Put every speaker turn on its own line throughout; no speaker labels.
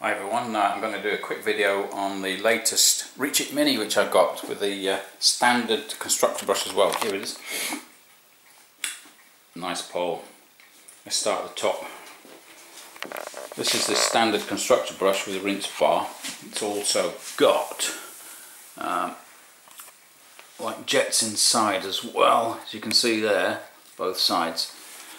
Hi everyone, I'm going to do a quick video on the latest Reach-iT Mini which I got with the standard Constructor brush as well. Here it is. Nice pole. Let's start at the top. This is the standard Constructor brush with a rinse bar. It's also got like jets inside as well, as you can see there, both sides.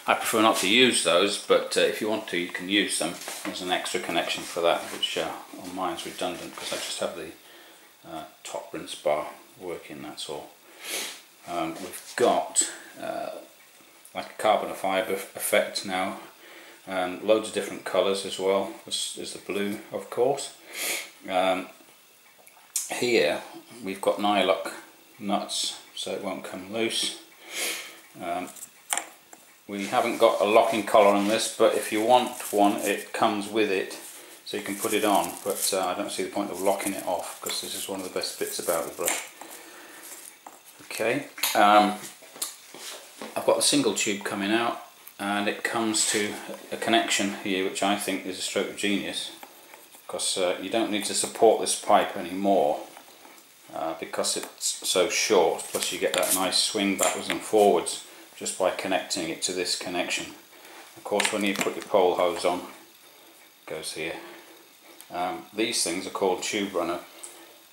I prefer not to use those, but if you want to, you can use them. There's an extra connection for that, which on mine's redundant because I just have the top rinse bar working, that's all. We've got like a carbon fibre effect now, loads of different colours as well. This is the blue, of course. Here we've got nylock nuts, so it won't come loose. We haven't got a locking collar on this, but if you want one, it comes with it, so you can put it on. But I don't see the point of locking it off because this is one of the best bits about the brush. Okay, I've got a single tube coming out, and it comes to a connection here, which I think is a stroke of genius, because you don't need to support this pipe anymore because it's so short. Plus, you get that nice swing backwards and forwards just by connecting it to this connection. Of course, when you put your pole hose on, it goes here. These things are called tube runner,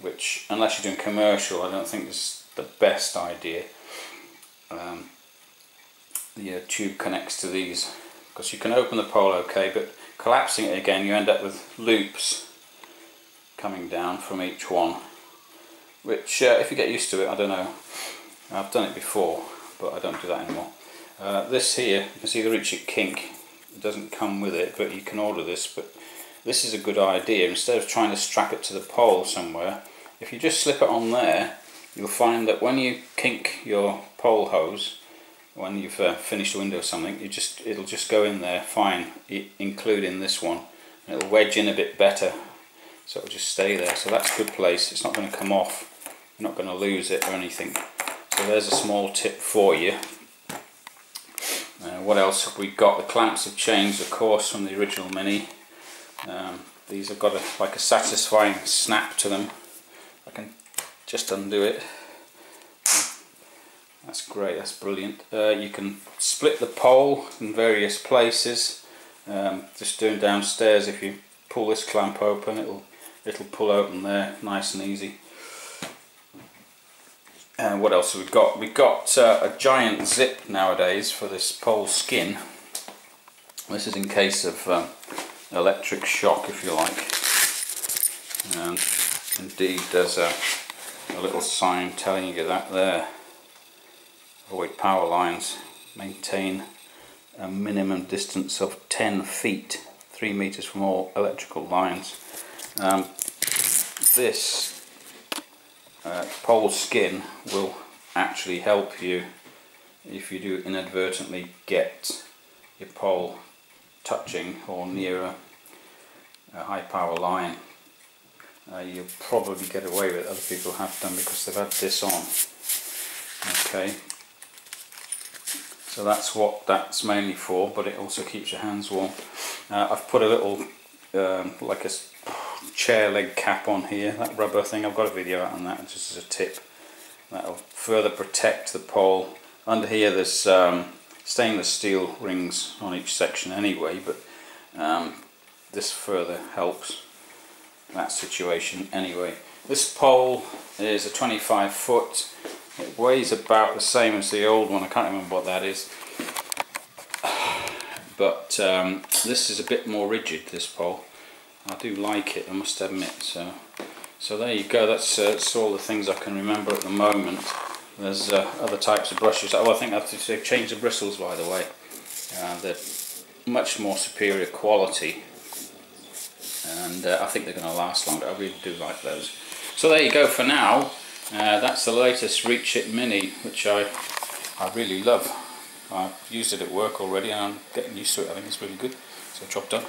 which, unless you're doing commercial, I don't think is the best idea. The tube connects to these, because you can open the pole okay, but collapsing it again, you end up with loops coming down from each one, which if you get used to it, I don't know, I've done it before, but I don't do that anymore. This here, you can see the Reach-iT kink. It doesn't come with it, but you can order this. But this is a good idea. Instead of trying to strap it to the pole somewhere, if you just slip it on there, you'll find that when you kink your pole hose, when you've finished a window or something, it'll just go in there fine, including this one. And it'll wedge in a bit better, so it'll just stay there. So that's a good place. It's not going to come off. You're not going to lose it or anything. So there's a small tip for you. What else have we got? The clamps have changed, of course, from the original Mini. These have got like a satisfying snap to them. I can just undo it. That's great, that's brilliant. You can split the pole in various places. Just doing downstairs, if you pull this clamp open, it'll pull open there, nice and easy. And what else have we got? We've got a giant zip nowadays for this pole skin. This is in case of electric shock, if you like. And indeed, there's a little sign telling you that there. Avoid power lines. Maintain a minimum distance of 10 feet, 3 meters from all electrical lines. This pole skin will actually help you if you do inadvertently get your pole touching or near a high power line. You'll probably get away with it. Other people have done because they've had this on. Okay, so that's what that's mainly for, but it also keeps your hands warm. I've put a little like a chair leg cap on here, that rubber thing. I've got a video out on that just as a tip. That'll further protect the pole. Under here there's stainless steel rings on each section anyway, but this further helps that situation anyway. This pole is a 25 foot. It weighs about the same as the old one. I can't remember what that is, but this is a bit more rigid, this pole. I do like it, I must admit. So there you go. That's all the things I can remember at the moment. There's other types of brushes. Oh, I think I have to change the bristles, by the way. They're much more superior quality, and I think they're going to last longer. I really do like those. So there you go for now. That's the latest Reach-iT Mini, which I really love. I've used it at work already and I'm getting used to it. I think it's really good. So job done.